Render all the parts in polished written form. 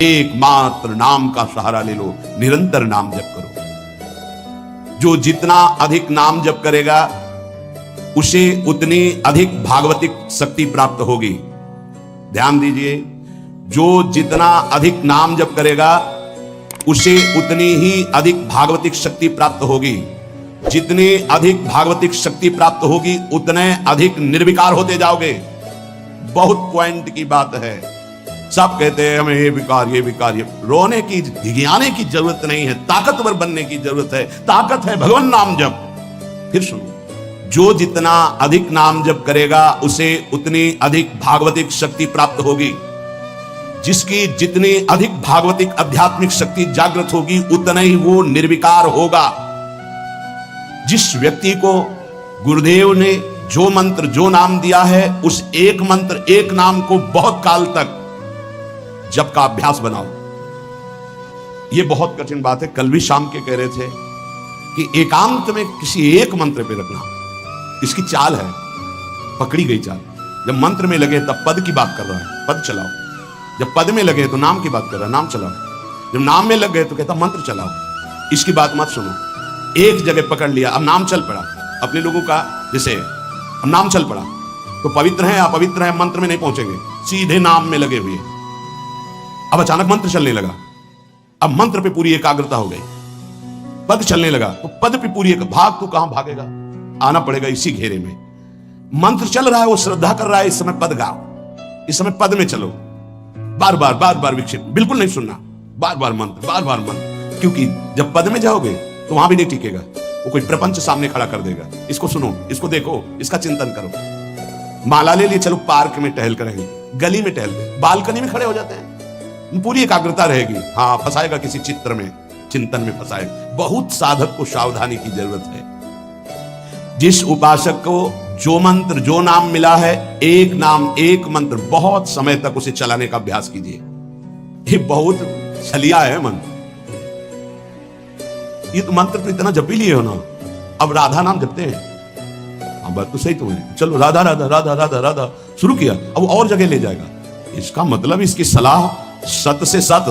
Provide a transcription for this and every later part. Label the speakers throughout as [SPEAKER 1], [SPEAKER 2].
[SPEAKER 1] एकमात्र नाम का सहारा ले लो, निरंतर नाम जप करो। जो जितना अधिक नाम जप करेगा उसे उतनी अधिक भागवतिक शक्ति प्राप्त होगी। ध्यान दीजिए, जो जितना अधिक नाम जप करेगा उसे उतनी ही अधिक भागवतिक शक्ति प्राप्त होगी। जितनी अधिक भागवतिक शक्ति प्राप्त होगी उतने अधिक निर्विकार होते जाओगे। बहुत पॉइंट की बात है। सब कहते हैं हमें ये विकार ये रोने की भिगियाने की जरूरत नहीं है, ताकतवर बनने की जरूरत है। ताकत है भगवान नाम जप। फिर सुनो, जो जितना अधिक नाम जप करेगा उसे उतनी अधिक भागवतिक शक्ति प्राप्त होगी। जिसकी जितनी अधिक भागवतिक आध्यात्मिक शक्ति जागृत होगी उतना ही वो निर्विकार होगा। जिस व्यक्ति को गुरुदेव ने जो मंत्र जो नाम दिया है उस एक मंत्र एक नाम को बहुत काल तक जप का अभ्यास बनाओ। यह बहुत कठिन बात है। कल भी शाम के कह रहे थे कि एकांत में किसी एक मंत्र पे रखना। इसकी चाल है, पकड़ी गई चाल। जब मंत्र में लगे तब पद की बात कर रहा है, पद चलाओ। जब पद में लगे तो नाम की बात कर रहा है, नाम चलाओ। जब नाम में लग गए तो कहता मंत्र चलाओ। इसकी बात मत सुनो। एक जगह पकड़ लिया, अब नाम चल पड़ा। अपने लोगों का जैसे अब नाम चल पड़ा तो पवित्र है अपवित्र है मंत्र में नहीं पहुंचेंगे, सीधे नाम में लगे हुए। अब अचानक मंत्र चलने लगा, अब मंत्र पे पूरी एकाग्रता हो गई। पद चलने लगा तो पद पे पूरी भाग तो कहां भागेगा, आना पड़ेगा इसी घेरे में। मंत्र चल रहा है, वो श्रद्धा कर रहा है, इस समय पद गाओ, इस समय पद में चलो। बार बार विक्षेप बिल्कुल नहीं सुनना, बार बार मंत्र। क्योंकि जब पद में जाओगे तो वहां भी नहीं टिकेगा, वो कोई प्रपंच सामने खड़ा कर देगा। इसको सुनो, इसको देखो, इसका चिंतन करो। माला ले लिए, चलो पार्क में टहल कर रहेंगे, गली में टहलते, बालकनी में खड़े हो जाते हैं, पूरी एकाग्रता रहेगी। हाँ, फंसाएगा किसी चित्र में, चिंतन में फंसाएगा। बहुत साधक को सावधानी की जरूरत है। जिस उपासक को जो मंत्र जो नाम मिला है, एक नाम एक मंत्र बहुत समय तक उसे चलाने का अभ्यास कीजिए। ये बहुत छलिया है मन। ये तो मंत्र तो इतना जप ही लिए हो ना, अब राधा नाम जपते हैं। हाँ, बात तो सही तो है। चलो राधा राधा राधा राधा राधा शुरू किया, अब और जगह ले जाएगा। इसका मतलब इसकी सलाह सत से सत,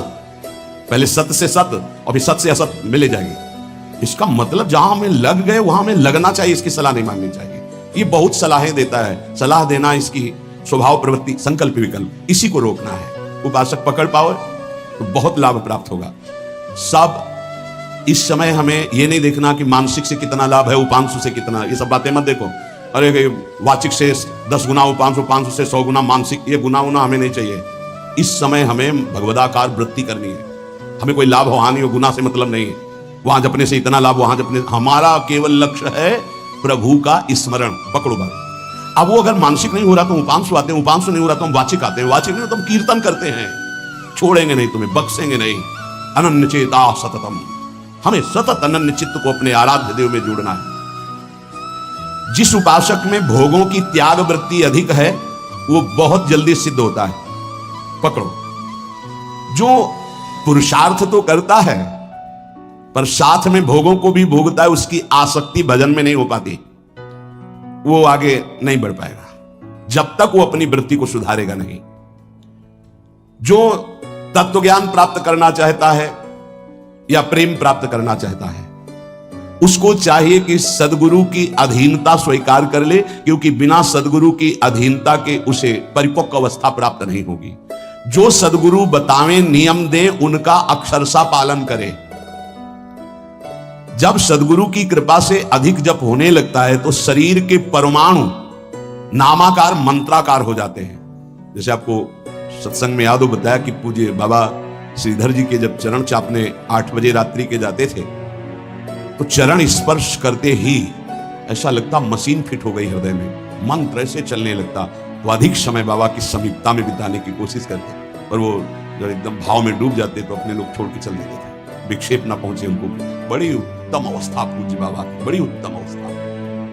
[SPEAKER 1] पहले सत से सत और फिर सत से असत में ले जाएगी। इसका मतलब जहां हमें लग गए वहां हमें लगना चाहिए, इसकी सलाह नहीं माननी चाहिए। ये बहुत सलाहें देता है, सलाह देना इसकी स्वभाव प्रवृत्ति संकल्प विकल्प, इसी को रोकना है। उपासक पकड़ पाओ तो बहुत लाभ प्राप्त होगा। सब इस समय हमें यह नहीं देखना कि मानसिक से कितना लाभ है, उपांशु से कितना, ये सब बातें मत देखो। अरे वाचिक से 10 गुना उपांशु, उपांशु से 100 गुना मानसिक, ये गुना उना हमें नहीं चाहिए। इस समय हमें भगवदाकार वृत्ति करनी है। हमें कोई लाभ हो हानि हो गुना से मतलब नहीं है। वहां जपने से इतना लाभ, वहां जपने, हमारा केवल लक्ष्य है प्रभु का स्मरण। पकड़ो बात। अब वो अगर मानसिक नहीं हो रहा तो उपांशु आते हैं, उपांशु नहीं हो रहा तो हम वाचिक आते हैं, वाचिक नहीं हो तो हम कीर्तन करते हैं। छोड़ेंगे नहीं, तुम्हें बख्शेंगे नहीं। अनन्य चेता सततम, हमें सतत अनन्य चित्त को अपने आराध्य देव में जोड़ना है। जिस उपासक में भोगों की त्याग वृत्ति अधिक है वो बहुत जल्दी सिद्ध होता है। पकड़ो, जो पुरुषार्थ तो करता है पर साथ में भोगों को भी भोगता है, उसकी आसक्ति भजन में नहीं हो पाती, वो आगे नहीं बढ़ पाएगा जब तक वो अपनी वृत्ति को सुधारेगा नहीं। जो तत्व ज्ञान प्राप्त करना चाहता है या प्रेम प्राप्त करना चाहता है, उसको चाहिए कि सदगुरु की अधीनता स्वीकार कर ले, क्योंकि बिना सदगुरु की अधीनता के उसे परिपक्व अवस्था प्राप्त नहीं होगी। जो सदगुरु बतावें नियम दे उनका अक्षरशः पालन करे। जब सदगुरु की कृपा से अधिक जप होने लगता है तो शरीर के परमाणु नामाकार मंत्राकार हो जाते हैं। जैसे आपको सत्संग में याद हो बताया कि पूज्य बाबा श्रीधर जी के जब चरण चापने 8 बजे रात्रि के जाते थे तो चरण स्पर्श करते ही ऐसा लगता मशीन फिट हो गई हृदय में, मंत्र ऐसे चलने लगता। तो अधिक समय बाबा की समीपता में बिताने की कोशिश करते, और वो जब एकदम भाव में डूब जाते तो अपने लोग छोड़ के चल देते थे, विक्षेप ना पहुंचे उनको। बड़ी उत्तम अवस्था पूज्य बाबा की, बड़ी उत्तम अवस्था।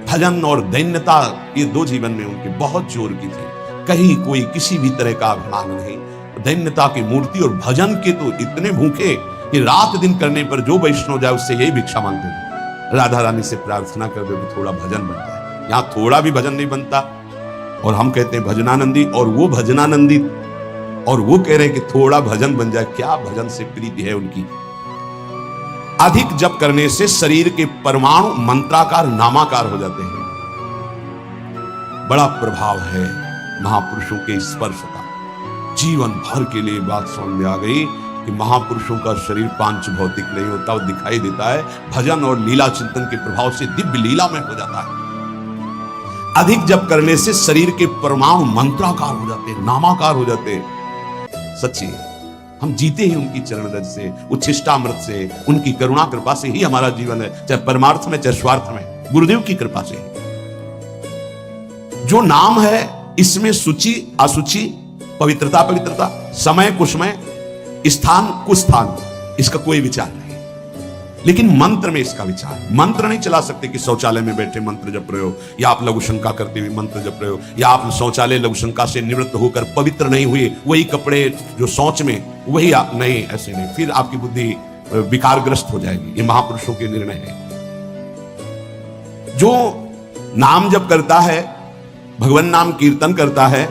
[SPEAKER 1] भजन और दैन्यता ये 2 जीवन में उनके बहुत जोर की थी। कहीं कोई किसी भी तरह का अभिमान नहीं, दैन्यता की मूर्ति। और भजन के तो इतने भूखे कि रात दिन करने पर जो वैष्णव जाए उससे यही भिक्षा मांगते थे, राधा रानी से प्रार्थना कर दे तो थोड़ा भजन बनता है। यहाँ थोड़ा भी भजन नहीं बनता और हम कहते हैं भजनानंदी, और वो भजनानंदी और वो कह रहे हैं कि थोड़ा भजन बन जाए। क्या भजन से प्रीति है उनकी। अधिक जप करने से शरीर के परमाणु मंत्राकार नामाकार हो जाते हैं। बड़ा प्रभाव है महापुरुषों के स्पर्श का। जीवन भर के लिए बात समझ में आ गई कि महापुरुषों का शरीर पांच भौतिक नहीं होता, वो दिखाई देता है भजन और लीला चिंतन के प्रभाव से दिव्य लीला में हो जाता है। अधिक जप करने से शरीर के परमाणु मंत्राकार हो जाते हैं, नामाकार हो जाते हैं। सच्ची हम जीते ही उनकी चरण रज से, उच्छिष्टामृत से, उनकी करुणा कृपा से ही हमारा जीवन है, चाहे परमार्थ में चाहे स्वार्थ में, गुरुदेव की कृपा से। जो नाम है इसमें सूचि असुचि, पवित्रता पवित्रता, समय कुसमय, स्थान कुस्थान, इसका कोई विचार नहीं। लेकिन मंत्र में इसका विचार। मंत्र नहीं चला सकते कि शौचालय में बैठे मंत्र जप रहे हो, या आप लघु शंका करते हुए मंत्र जप रहे हो, या आप शौचालय लघु शंका से निवृत्त होकर पवित्र नहीं हुए, वही कपड़े जो शौच में वही आप नहीं, ऐसे नहीं, फिर आपकी बुद्धि विकारग्रस्त हो जाएगी। ये महापुरुषों के निर्णय है। जो नाम जप करता है, भगवान नाम कीर्तन करता है,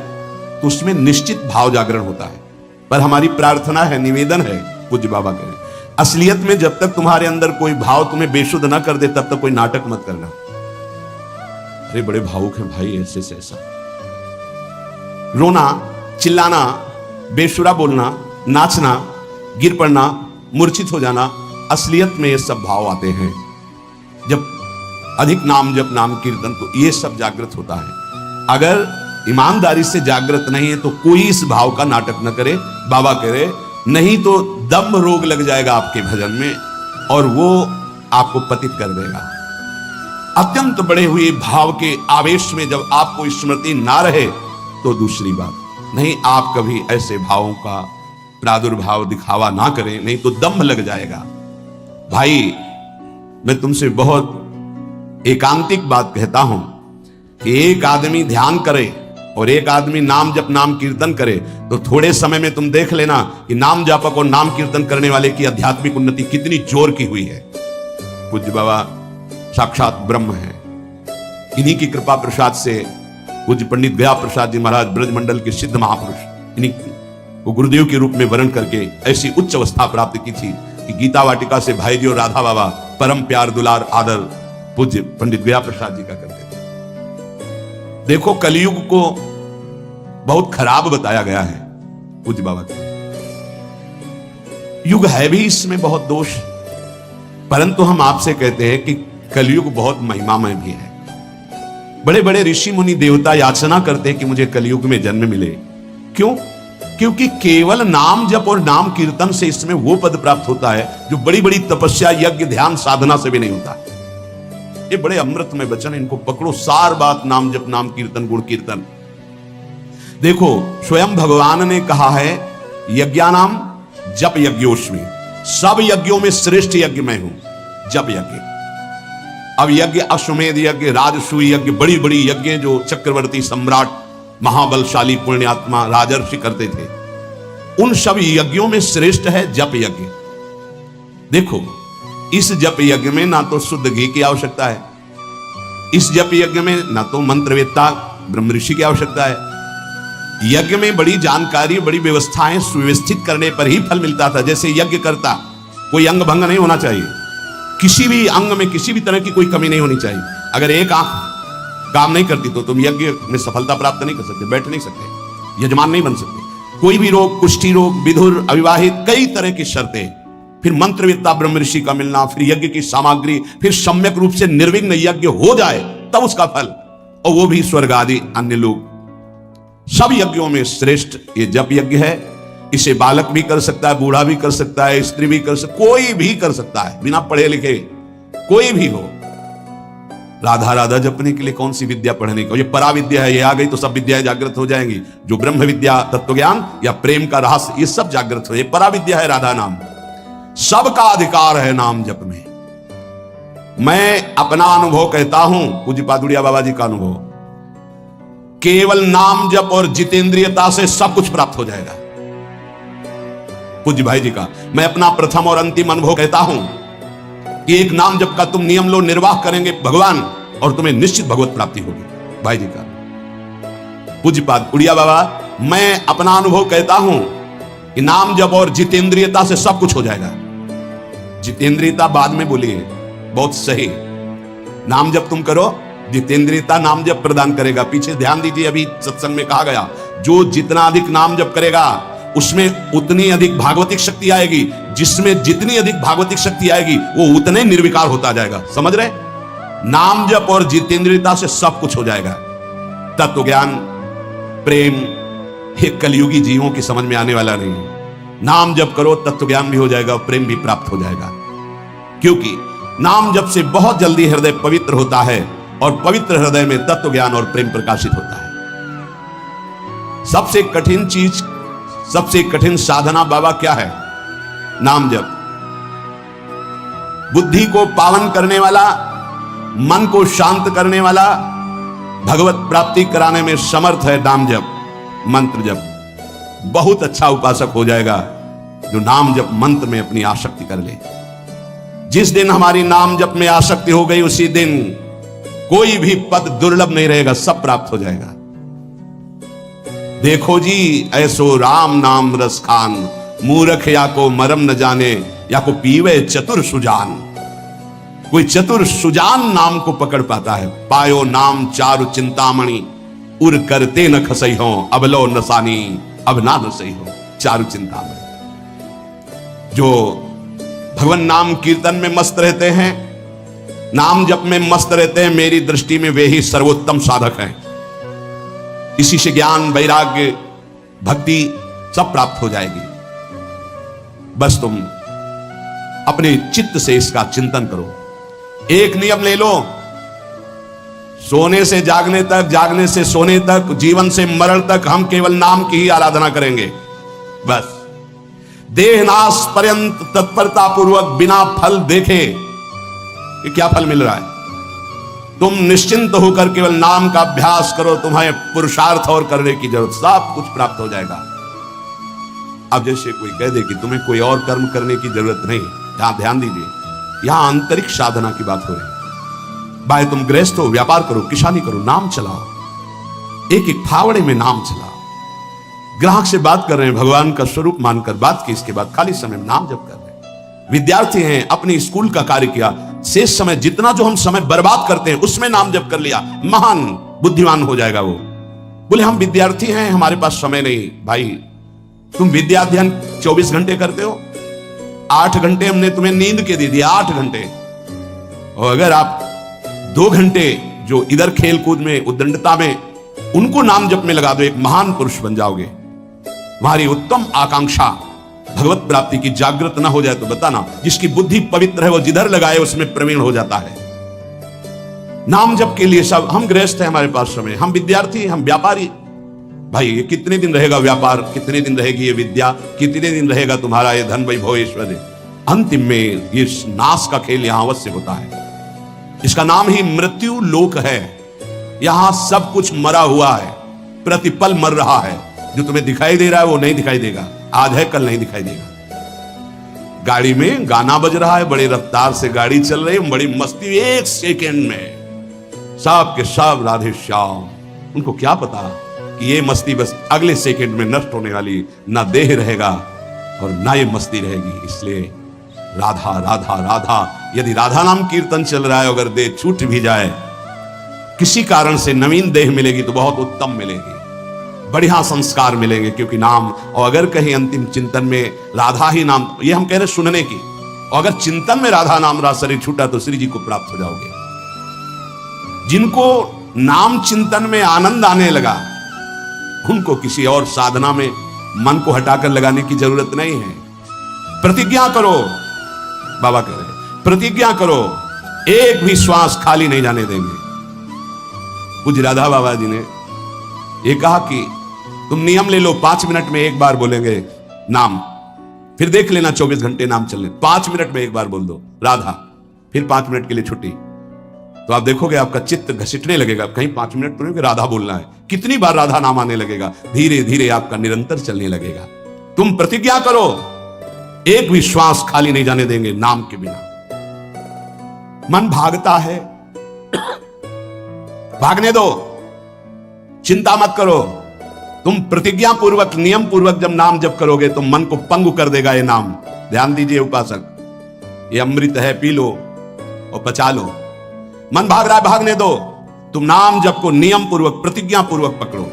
[SPEAKER 1] तो उसमें निश्चित भाव जागरण होता है। पर हमारी प्रार्थना है, निवेदन है पूज्य बाबा के, असलियत में जब तक तुम्हारे अंदर कोई भाव तुम्हें बेशुद्ध ना कर दे तब तक कोई नाटक मत करना। अरे बड़े भावुक हैं भाई, ऐसे से ऐसा रोना, चिल्लाना, बेसुरा बोलना, नाचना, गिर पड़ना, मूर्छित हो जाना, असलियत में ये सब भाव आते हैं। जब अधिक नाम जप नाम कीर्तन तो ये सब जागृत होता है। अगर ईमानदारी से जागृत नहीं है तो कोई इस भाव का नाटक न करे। बाबा कह रहे नहीं तो दम रोग लग जाएगा आपके भजन में और वो आपको पतित कर देगा। अत्यंत बड़े हुए भाव के आवेश में जब आपको स्मृति ना रहे तो दूसरी बात नहीं, आप कभी ऐसे भावों का प्रादुर्भाव दिखावा ना करें, नहीं तो दम लग जाएगा। भाई मैं तुमसे बहुत एकांतिक बात कहता हूं कि एक आदमी ध्यान करे और एक आदमी नाम जप नाम कीर्तन करे तो थोड़े समय में तुम देख लेना कि नाम जापक और नाम कीर्तन करने वाले की आध्यात्मिक उन्नति कितनी जोर की हुई है। पूज्य बाबा साक्षात ब्रह्म है। इन्हीं की कृपा प्रसाद से पूज्य पंडित गया प्रसाद जी महाराज ब्रजमंडल के सिद्ध महापुरुष, इन्हीं को गुरुदेव के रूप में वर्ण करके ऐसी उच्च अवस्था प्राप्त की थी कि गीता वाटिका से भाई जी और राधा बाबा परम प्यार दुलार आदर पूज्य पंडित गया प्रसाद जी का करते थे। देखो कलयुग को बहुत खराब बताया गया है पूज्य बाबा के। युग है भी इसमें बहुत दोष, परंतु हम आपसे कहते हैं कि कलयुग बहुत महिमामय भी है। बड़े बड़े ऋषि मुनि देवता याचना करते हैं कि मुझे कलयुग में जन्म मिले। क्यों? क्योंकि केवल नाम जप और नाम कीर्तन से इसमें वो पद प्राप्त होता है जो बड़ी बड़ी तपस्या यज्ञ ध्यान साधना से भी नहीं होता। ये बड़े अमृतमय वचन, इनको पकड़ो। सार बात नाम जप नाम कीर्तन गुण कीर्तन। देखो स्वयं भगवान ने कहा है यज्ञानाम जप यज्ञोस्मि, सब यज्ञों में श्रेष्ठ यज्ञ मैं हूं, जप यज्ञ। अब यज्ञ अश्वमेध यज्ञ, राजसूय यज्ञ, बड़ी बड़ी यज्ञ जो चक्रवर्ती सम्राट महाबलशाली पुण्यात्मा राजर्षि करते थे, उन सब यज्ञों में श्रेष्ठ है जप यज्ञ। देखो इस जप यज्ञ में ना तो शुद्ध घी की आवश्यकता है, इस जप यज्ञ में ना तो मंत्रवेत्ता ब्रह्म ऋषि की आवश्यकता है। यज्ञ में बड़ी जानकारी, बड़ी व्यवस्थाएं सुव्यवस्थित करने पर ही फल मिलता था। जैसे यज्ञ करता, कोई अंग भंग नहीं होना चाहिए, किसी भी अंग में किसी भी तरह की कोई कमी नहीं होनी चाहिए। अगर एक आंख काम नहीं करती तो तुम यज्ञ में सफलता प्राप्त नहीं कर सकते, बैठ नहीं सकते, यजमान नहीं बन सकते। कोई भी रोग, कुष्ठी रोग, विधुर, अविवाहित, कई तरह की शर्तें, फिर मंत्रवेत्ता ब्रह्म ऋषि का मिलना, फिर यज्ञ की सामग्री, फिर सम्यक रूप से निर्विघ्न यज्ञ हो जाए तब उसका फल, और वो भी स्वर्ग आदि अन्य लोग। सब यज्ञों में श्रेष्ठ ये जप यज्ञ है। इसे बालक भी कर सकता है, बूढ़ा भी कर सकता है, स्त्री भी कर सकता, कोई भी कर सकता है, बिना पढ़े लिखे कोई भी हो। राधा राधा जपने के लिए कौन सी विद्या पढ़ने को, ये परा विद्या है, ये आ गई तो सब विद्याएं जागृत हो जाएंगी। जो ब्रह्म विद्या, तत्व ज्ञान या प्रेम का रहस्य, ये सब जागृत हो, ये परा विद्या है राधा नाम। सबका अधिकार है नाम जप में। मैं अपना अनुभव कहता हूं, पूज्य पादुड़िया बाबा जी का अनुभव, केवल नाम जप और जितेंद्रियता से सब कुछ प्राप्त हो जाएगा। पूज्य भाई जी का मैं अपना प्रथम और अंतिम अनुभव कहता हूं कि एक नाम जप का तुम नियम लो, निर्वाह करेंगे भगवान, और तुम्हें निश्चित भगवत प्राप्ति होगी। भाई जी का पूज्य पाद उड़िया बाबा मैं अपना अनुभव कहता हूं कि नाम जप और जितेंद्रियता से सब कुछ हो जाएगा। जितेंद्रियता बाद में बोली है, बहुत सही। नाम जप तुम करो, जितेंद्रियता नाम जप प्रदान करेगा। पीछे ध्यान दीजिए, अभी सत्संग में कहा गया, जो जितना अधिक नाम जप करेगा उसमें उतनी अधिक भागवतिक शक्ति आएगी। जिसमें जितनी अधिक भागवतिक शक्ति आएगी वो उतने निर्विकार होता जाएगा। समझ रहे? नाम जप और जितेंद्रियता से सब कुछ हो जाएगा। तत्व ज्ञान, प्रेम, ये कलयुगी जीवों की समझ में आने वाला नहीं है। नाम जप करो, तत्व ज्ञान भी हो जाएगा, प्रेम भी प्राप्त हो जाएगा। क्योंकि नाम जप से बहुत जल्दी हृदय पवित्र होता है और पवित्र हृदय में तत्व ज्ञान और प्रेम प्रकाशित होता है। सबसे कठिन चीज, सबसे कठिन साधना बाबा क्या है? नाम जप। बुद्धि को पावन करने वाला, मन को शांत करने वाला, भगवत प्राप्ति कराने में समर्थ है नाम जप, मंत्र जप। बहुत अच्छा उपासक हो जाएगा जो नाम जप मंत्र में अपनी आसक्ति कर ले। जिस दिन हमारी नाम जप में आसक्ति हो गई उसी दिन कोई भी पद दुर्लभ नहीं रहेगा, सब प्राप्त हो जाएगा। देखो जी ऐसो राम नाम रस खान, मूर्ख या को मरम न जाने, या को पीवे चतुर सुजान। कोई चतुर सुजान नाम को पकड़ पाता है। पायो नाम चारु चिंतामणि, उर करते न खसई हो, अब लो नसानी अब ना नसई हो। चारु चिंतामणि जो भगवान नाम कीर्तन में मस्त रहते हैं, नाम जप में मस्त रहते हैं, मेरी दृष्टि में वे ही सर्वोत्तम साधक हैं। इसी से ज्ञान, वैराग्य, भक्ति सब प्राप्त हो जाएगी। बस तुम अपने चित्त से इसका चिंतन करो। एक नियम ले लो, सोने से जागने तक, जागने से सोने तक, जीवन से मरण तक हम केवल नाम की ही आराधना करेंगे। बस देहनाश पर्यंत तत्परता पूर्वक बिना फल देखे, ये क्या फल मिल रहा है? तुम निश्चिंत होकर केवल नाम का अभ्यास करो, तुम्हें पुरुषार्थ और करने की जरूरत, सब कुछ प्राप्त हो जाएगा। अब जैसे कोई कह दे कि तुम्हें कोई और कर्म करने की जरूरत नहीं, यहां ध्यान दीजिए, यहां आंतरिक साधना की बात हो रही है। भाई तुम गृहस्थ हो, व्यापार करो, किसानी करो, नाम चलाओ, एक एक फावड़े में नाम चलाओ। ग्राहक से बात कर रहे हैं, भगवान का स्वरूप मानकर बात की, इसके बाद खाली समय में नाम जप कर रहे हैं। विद्यार्थी हैं, अपने स्कूल का कार्य किया, शेष समय जितना जो हम समय बर्बाद करते हैं उसमें नाम जप कर लिया, महान बुद्धिमान हो जाएगा वो। बोले हम विद्यार्थी हैं, हमारे पास समय नहीं। भाई तुम विद्या अध्ययन 24 घंटे करते हो, 8 घंटे हमने तुम्हें नींद के दे दिया, 8 घंटे। और अगर आप 2 घंटे जो इधर खेल कूद में, उद्दंडता में, उनको नाम जप में लगा दो, एक महान पुरुष बन जाओगे। तुम्हारी उत्तम आकांक्षा भगवत प्राप्ति की जागृत ना हो जाए तो बताना। जिसकी बुद्धि पवित्र है वो जिधर लगाए उसमें प्रवीण हो जाता है। नाम जप के लिए सब, हम गृहस्थ हैं, हमारे पास समय, हम विद्यार्थी, हम व्यापारी। भाई ये कितने दिन रहेगा व्यापार, कितने दिन रहेगी ये विद्या, कितने दिन रहेगा तुम्हारा ये धन वैभव ऐश्वर्य? अंतिम में ये नाश का खेल यहां अवश्य होता है। इसका नाम ही मृत्यु लोक है। यहां सब कुछ मरा हुआ है, प्रतिपल मर रहा है। जो तुम्हें दिखाई दे रहा है वो नहीं दिखाई देगा, आज है कल नहीं दिखाई देगा। गाड़ी में गाना बज रहा है, बड़ी रफ्तार से गाड़ी चल रही है, बड़ी मस्ती, 1 सेकेंड में सब के सब राधे श्याम। उनको क्या पता कि ये मस्ती बस अगले सेकेंड में नष्ट होने वाली, ना देह रहेगा और ना ये मस्ती रहेगी। इसलिए राधा राधा राधा, यदि राधा नाम कीर्तन चल रहा है, अगर देह छूट भी जाए, किसी कारण से नवीन देह मिलेगी तो बहुत उत्तम मिलेगी, बढ़िया संस्कार मिलेंगे, क्योंकि नाम। और अगर कहीं अंतिम चिंतन में राधा ही नाम, ये हम कह रहे सुनने की, और अगर चिंतन में राधा नाम रहा, शरीर छूटा, तो श्री जी को प्राप्त हो जाओगे। जिनको नाम चिंतन में आनंद आने लगा, उनको किसी और साधना में मन को हटाकर लगाने की जरूरत नहीं है। प्रतिज्ञा करो, बाबा कह रहे प्रतिज्ञा करो, एक भी श्वास खाली नहीं जाने देंगे। पूज्य राधा बाबा जी ने ये कहा कि तुम नियम ले लो, 5 मिनट में एक बार बोलेंगे नाम, फिर देख लेना 24 घंटे नाम चलने, 5 मिनट में एक बार बोल दो राधा, फिर 5 मिनट के लिए छुट्टी। तो आप देखोगे आपका चित्त घसीटने लगेगा, कहीं 5 मिनट तो नहीं राधा बोलना है, कितनी बार राधा नाम आने लगेगा, धीरे धीरे आपका निरंतर चलने लगेगा। तुम प्रतिज्ञा करो, एक भी श्वास खाली नहीं जाने देंगे नाम के बिना। मन भागता है, भागने दो, चिंता मत करो, तुम प्रतिज्ञा पूर्वक नियम पूर्वक जब नाम जप करोगे तो मन को पंगु कर देगा ये नाम। ध्यान दीजिए उपासक, ये अमृत है, पी लो और पचा लो। मन भाग रहा है, भागने दो। तुम नाम जप को नियम पूर्वक प्रतिज्ञा पूर्वक पकड़ो।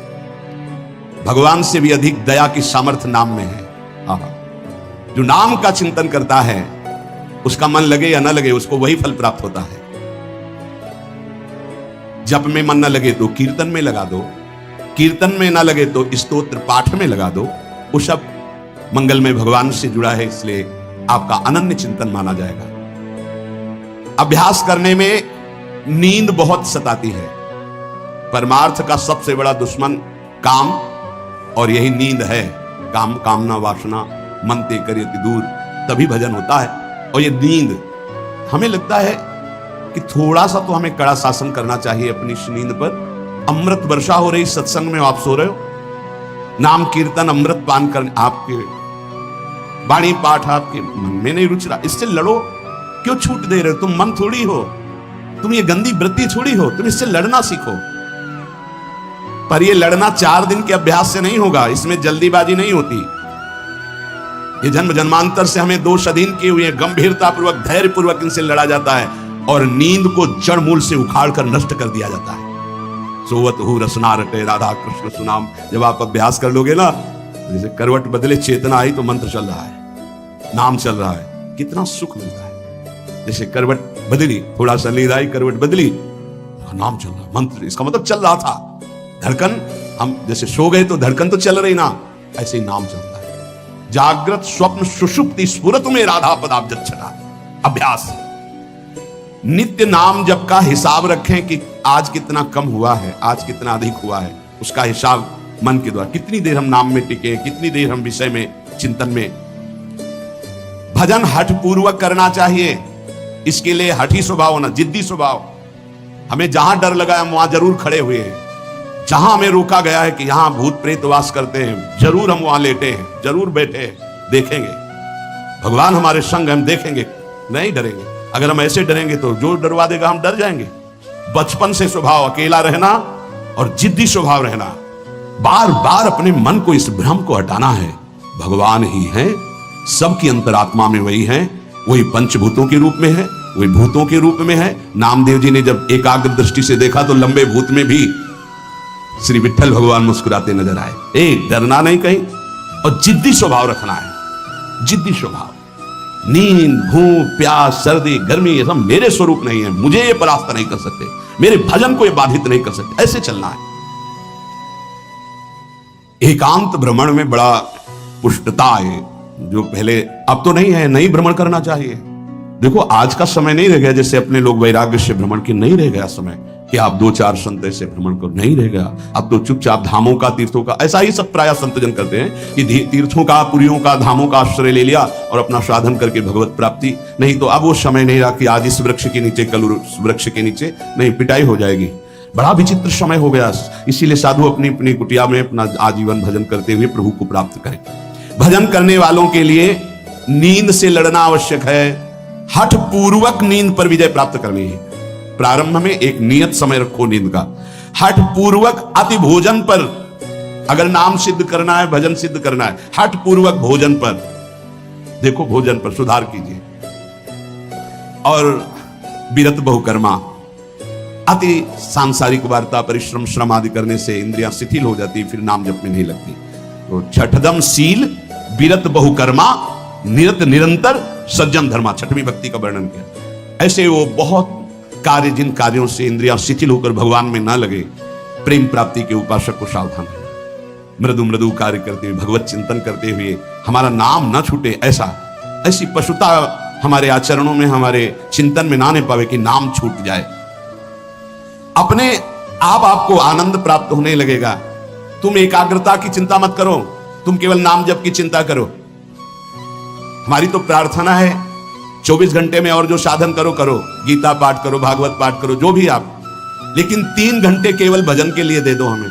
[SPEAKER 1] भगवान से भी अधिक दया की सामर्थ्य नाम में है। जो नाम का चिंतन करता है उसका मन लगे या न लगे उसको वही फल प्राप्त होता है। जप में मन न लगे तो कीर्तन में लगा दो, कीर्तन में न लगे तो स्तोत्र पाठ में लगा दो। वो सब मंगल में भगवान से जुड़ा है, इसलिए आपका अनन्य चिंतन माना जाएगा। अभ्यास करने में नींद बहुत सताती है। परमार्थ का सबसे बड़ा दुश्मन काम और यही नींद है। काम कामना वासना मन ते करियति दूर, तभी भजन होता है। और ये नींद, हमें लगता है कि थोड़ा सा तो हमें कड़ा शासन करना चाहिए अपनी इस नींद पर। अमृत वर्षा हो रही, सत्संग में आप सो रहे हो, नाम कीर्तन अमृत पान कर, आपके वाणी पाठ आपके मन में नहीं रुच रहा, इससे लड़ो। क्यों छूट दे रहे हो? तुम मन थोड़ी हो, तुम ये गंदी वृत्ति थोड़ी हो, तुम इससे लड़ना सीखो। पर ये लड़ना 4 दिन के अभ्यास से नहीं होगा, इसमें जल्दीबाजी नहीं होती। ये जन्म जन्मांतर से हमें दोष अधीन किए हुए गंभीरता पूर्वक धैर्य पूर्वक इनसे लड़ा जाता है और नींद को जड़ मूल से उखाड़ कर नष्ट कर दिया जाता है। सोवत हूँ रसना रटे राधा कृष्ण सुनाम। जब आप अभ्यास कर लोगे ना, जैसे करवट बदले चेतना आई तो मंत्र चल रहा है, नाम चल रहा है, कितना सुख मिलता है। जैसे करवट बदली, थोड़ा सा नींद आई, करवट बदली, नाम चल रहा, मंत्र, इसका मतलब चल रहा था। धड़कन, हम जैसे सो गए तो धड़कन तो चल रही ना, ऐसे ही नाम चलता है। जागृत स्वप्न सुषुप्ति स्फुरत में राधा पदाब्जच्छटा। अभ्यास, नित्य नाम जप का हिसाब रखें कि आज कितना कम हुआ है, आज कितना अधिक हुआ है, उसका हिसाब मन के द्वारा। कितनी देर हम नाम में टिके, कितनी देर हम विषय में चिंतन में। भजन हठ पूर्वक करना चाहिए, इसके लिए हठी स्वभाव होना, जिद्दी स्वभाव। हमें जहां डर लगा है वहां जरूर खड़े हुए हैं। जहां हमें रोका गया है कि यहां भूत प्रेत वास करते हैं, जरूर हम वहां लेटे हैं, जरूर बैठे हैं, देखेंगे भगवान हमारे संग, हम देखेंगे, नहीं डरेंगे। अगर हम ऐसे डरेंगे तो जो डरवा देगा हम डर जाएंगे। बचपन से स्वभाव अकेला रहना और जिद्दी स्वभाव रहना, बार बार अपने मन को इस भ्रम को हटाना है। भगवान ही है, सबकी अंतरात्मा में वही है, वही पंचभूतों के रूप में है, वही भूतों के रूप में है। नामदेव जी ने जब एकाग्र दृष्टि से देखा तो लंबे भूत में भी श्री विठ्ठल भगवान मुस्कुराते नजर आए। डरना नहीं कहीं, और जिद्दी स्वभाव रखना है। जिद्दी स्वभाव, नींद, भूख, प्यास, सर्दी, गर्मी, ये सब मेरे स्वरूप नहीं है, मुझे ये परास्त नहीं कर सकते, मेरे भजन को ये बाधित नहीं कर सकते, ऐसे चलना है। एकांत भ्रमण में बड़ा पुष्टता है, जो पहले, अब तो नहीं है, नहीं भ्रमण करना चाहिए। देखो आज का समय नहीं रह गया जैसे अपने लोग वैराग्य से भ्रमण की, नहीं रह गया समय कि आप 2-4 संत ऐसे भ्रमण करो, नहीं रह गया। अब तो चुपचाप धामों का, तीर्थों का, ऐसा ही सब प्राय संतजन करते हैं कि तीर्थों का, पुरियों का, धामों का आश्रय ले लिया और अपना साधन करके भगवत प्राप्ति। नहीं तो अब वो समय नहीं रहा कि आज इस वृक्ष के नीचे, कल उस वृक्ष के नीचे, नहीं, पिटाई हो जाएगी। बड़ा विचित्र समय हो गया। इसीलिए साधु अपनी अपनी कुटिया में अपना आजीवन भजन करते हुए प्रभु को प्राप्त करें। भजन करने वालों के लिए नींद से लड़ना आवश्यक है। हठ पूर्वक नींद पर विजय प्राप्त करनी है। प्रारंभ में एक नियत समय रखो नींद का। हठ पूर्वक अति भोजन पर, अगर नाम सिद्ध करना है, भजन सिद्ध करना है, हठ पूर्वक भोजन पर, देखो भोजन पर सुधार कीजिए। और विरत बहुकर्मा, अति सांसारिक वार्ता, परिश्रम, श्रम आदि करने से इंद्रियां शिथिल हो जाती, फिर नाम जप में नहीं लगती। तो छठदम शील, विरत बहुकर्मा, निरत निरंतर, सज्जन धर्मा, छठवीं भक्ति का वर्णन किया। ऐसे वो बहुत कार्य, जिन कार्यों से इंद्रियां शिथिल होकर भगवान में ना लगे, प्रेम प्राप्ति के उपासक को सावधान है। मृदु मृदु कार्य करते हुए, भगवत चिंतन करते हुए हमारा नाम ना छूटे, ऐसी पशुता हमारे आचरणों में, हमारे चिंतन में ना आने पावे कि नाम छूट जाए। अपने आप आपको आनंद प्राप्त होने लगेगा। तुम एकाग्रता की चिंता मत करो, तुम केवल नाम जप की चिंता करो। हमारी तो प्रार्थना है 24 घंटे में और जो साधन करो करो, गीता पाठ करो, भागवत पाठ करो, जो भी आप, लेकिन 3 घंटे केवल भजन के लिए दे दो हमें।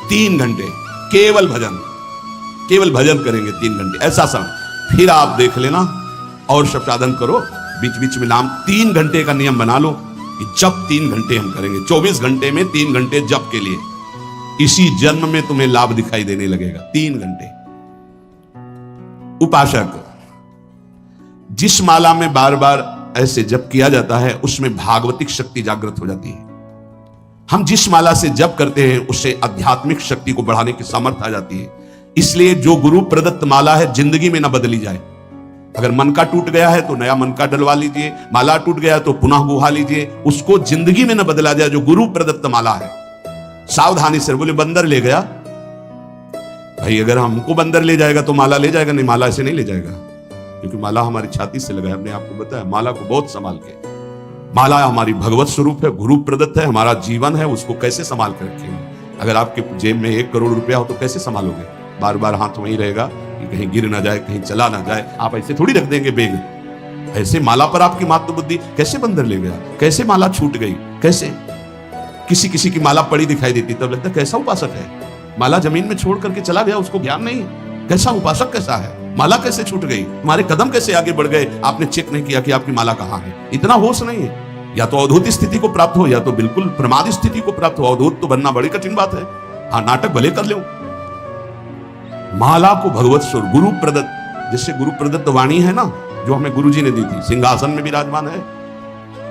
[SPEAKER 1] 3 घंटे केवल भजन करेंगे 3 घंटे, ऐसा समय। फिर आप देख लेना और सब साधन करो, बीच बीच में नाम। 3 घंटे का नियम बना लो कि जब 3 घंटे हम करेंगे, 24 घंटे में 3 घंटे जप के लिए। इसी जन्म में तुम्हें लाभ दिखाई देने लगेगा। 3 घंटे। उपासक, जिस माला में बार बार ऐसे जप किया जाता है उसमें भागवतिक शक्ति जागृत हो जाती है। हम जिस माला से जप करते हैं उससे आध्यात्मिक शक्ति को बढ़ाने की सामर्थ्य आ जाती है। इसलिए जो गुरु प्रदत्त माला है जिंदगी में ना बदली जाए। अगर मन का टूट गया है तो नया मन का डलवा लीजिए, माला टूट गया तो पुनः गुहा लीजिए, उसको जिंदगी में ना बदला जाए। जो गुरु प्रदत्त माला है सावधानी से। बोले बंदर ले गया, भाई अगर हमको बंदर ले जाएगा तो माला ले जाएगा? नहीं, माला ऐसे नहीं ले जाएगा, क्योंकि माला हमारी छाती से लगा है। हमने आपको बताया माला को बहुत संभाल के। माला हमारी भगवत स्वरूप है, गुरु प्रदत्त है, हमारा जीवन है, उसको कैसे संभाल कर रखेंगे? अगर आपके जेब में 1 करोड़ रुपया हो तो कैसे संभालोगे? बार बार हाथ वहीं रहेगा कि कहीं गिर ना जाए, कहीं चला ना जाए। आप ऐसे थोड़ी रख देंगे बेग। ऐसे माला पर आपकी मातृ बुद्धि। कैसे बंदर ले गया? कैसे माला छूट गई? कैसे? किसी किसी की माला पड़ी दिखाई देती तब लगता कैसा उपासक है। माला जमीन में छोड़ करके चला गया, उसको ज्ञान नहीं। कैसा उपासक कैसा है? माला कैसे छूट गई? तुम्हारे कदम कैसे आगे बढ़ गए? आपने चेक नहीं किया कि आपकी माला कहां है। इतना होश नहीं है। या तो अवधूत स्थिति को प्राप्त हो या तो बिल्कुल प्रमाद स्थिति को प्राप्त हो। अवधूत तो बनना बड़ी कठिन बात है। हाँ, नाटक भले कर लो। माला को भगवत स्वरूप गुरु प्रदत्त, जिससे गुरु प्रदत्त वाणी है ना, जो हमें गुरु जी ने दी थी, सिंहासन में विराजमान है,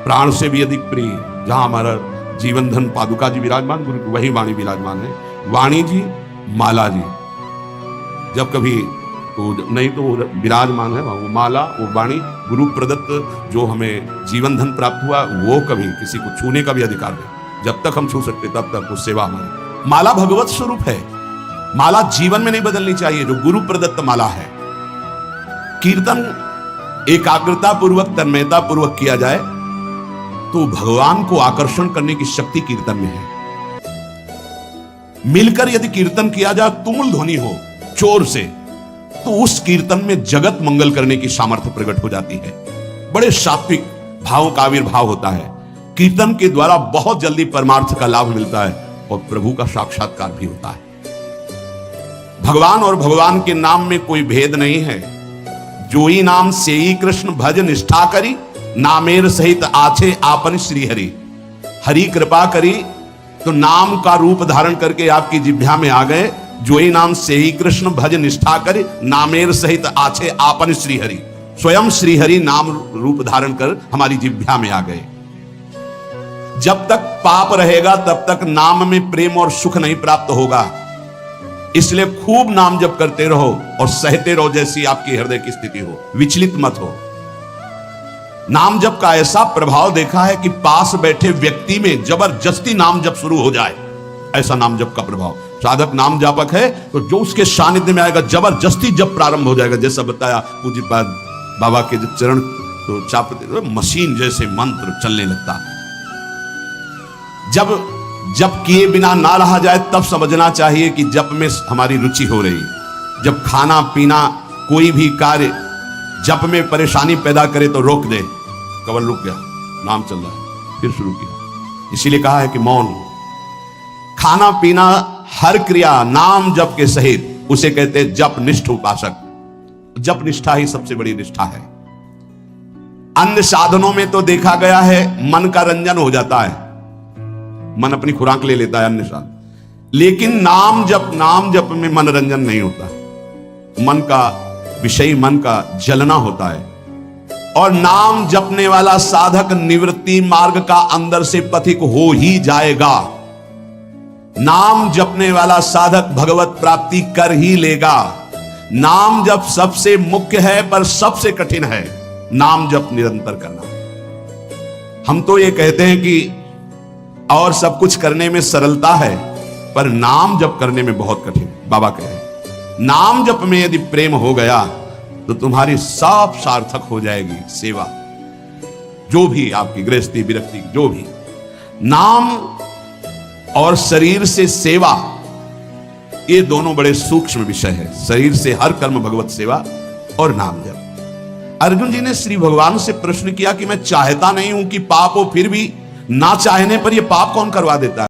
[SPEAKER 1] प्राण से भी अधिक प्रिय, जहां हमारा जीवन धन पादुका जी विराजमान, गुरु वही वाणी विराजमान है। वाणी जी, माला जी, जब कभी तो नहीं तो विराजमान है वो माला, वो वाणी, गुरु प्रदत्त जो हमें जीवन धन प्राप्त हुआ, वो कभी किसी को छूने का भी अधिकार नहीं। जब तक हम छू सकते तब तक वो सेवा हमारी। माला भगवत स्वरूप है। माला जीवन में नहीं बदलनी चाहिए, जो गुरु प्रदत्त माला है। कीर्तन एकाग्रता पूर्वक, तन्मयता पूर्वक किया जाए तो भगवान को आकर्षण करने की शक्ति कीर्तन में है। मिलकर यदि कीर्तन किया जाए, तुमुल ध्वनि हो चोर से, तो उस कीर्तन में जगत मंगल करने की सामर्थ्य प्रकट हो जाती है। बड़े सात्विक भावों का आविर्भाव होता है। कीर्तन के द्वारा बहुत जल्दी परमार्थ का लाभ मिलता है और प्रभु का साक्षात्कार भी होता है। भगवान और भगवान के नाम में कोई भेद नहीं है। जोई नाम से ही कृष्ण भज निष्ठा करी, नामेर सहित आछे आपन श्री हरि। हरि कृपा करी तो नाम का रूप धारण करके आपकी जिह्वा में आ गए। जोई नाम से ही कृष्ण भज निष्ठा करी, नामेर सहित आछे आपन श्री हरि। स्वयं श्री हरि नाम रूप धारण कर हमारी जिह्वा में आ गए। जब तक पाप रहेगा तब तक नाम में प्रेम और सुख नहीं प्राप्त होगा। इसलिए खूब नाम जप करते रहो और सहते रहो, जैसी आपकी हृदय की स्थिति हो, विचलित मत हो। नाम जप का ऐसा प्रभाव देखा है कि पास बैठे व्यक्ति में जबरदस्ती नाम जप शुरू हो जाए, ऐसा नाम जप का प्रभाव। साधक नाम जापक है तो जो उसके सानिध्य में आएगा जबरदस्ती जब प्रारंभ हो जाएगा। जैसा बताया पूज्यपाद बाबा के जब चरण तो चापते मशीन जैसे मंत्र चलने लगता। जब किए बिना ना रहा जाए तब समझना चाहिए कि जप में हमारी रुचि हो रही। जब खाना पीना कोई भी कार्य जप में परेशानी पैदा करे तो रोक दे। कवल रुक गया, नाम चल रहा है, फिर शुरू किया। इसीलिए कहा है कि मौन। खाना पीना हर क्रिया नाम जप के सहित, उसे कहते जप निष्ठ उपासक। जप निष्ठा ही सबसे बड़ी निष्ठा है। अन्य साधनों में तो देखा गया है मन का रंजन हो जाता है, मन अपनी खुराक ले लेता है अन्य साधन, लेकिन नाम जप में मनोरंजन नहीं होता। मन का विषय, मन का जलना होता है। और नाम जपने वाला साधक निवृत्ति मार्ग का अंदर से पथिक हो ही जाएगा। नाम जपने वाला साधक भगवत प्राप्ति कर ही लेगा। नाम जप सबसे मुख्य है पर सबसे कठिन है नाम जप निरंतर करना। हम तो ये कहते हैं कि और सब कुछ करने में सरलता है, पर नाम जप करने में बहुत कठिन। बाबा कह रहे हैं नाम जप में यदि प्रेम हो गया तो तुम्हारी सब सार्थक हो जाएगी सेवा, जो भी आपकी गृहस्थी विरक्ति, जो भी। नाम और शरीर से सेवा, ये दोनों बड़े सूक्ष्म विषय है। शरीर से हर कर्म भगवत सेवा और नाम जप। अर्जुन जी ने श्री भगवान से प्रश्न किया कि मैं चाहता नहीं हूं कि पाप हो, फिर भी ना चाहने पर यह पाप कौन करवा देता है?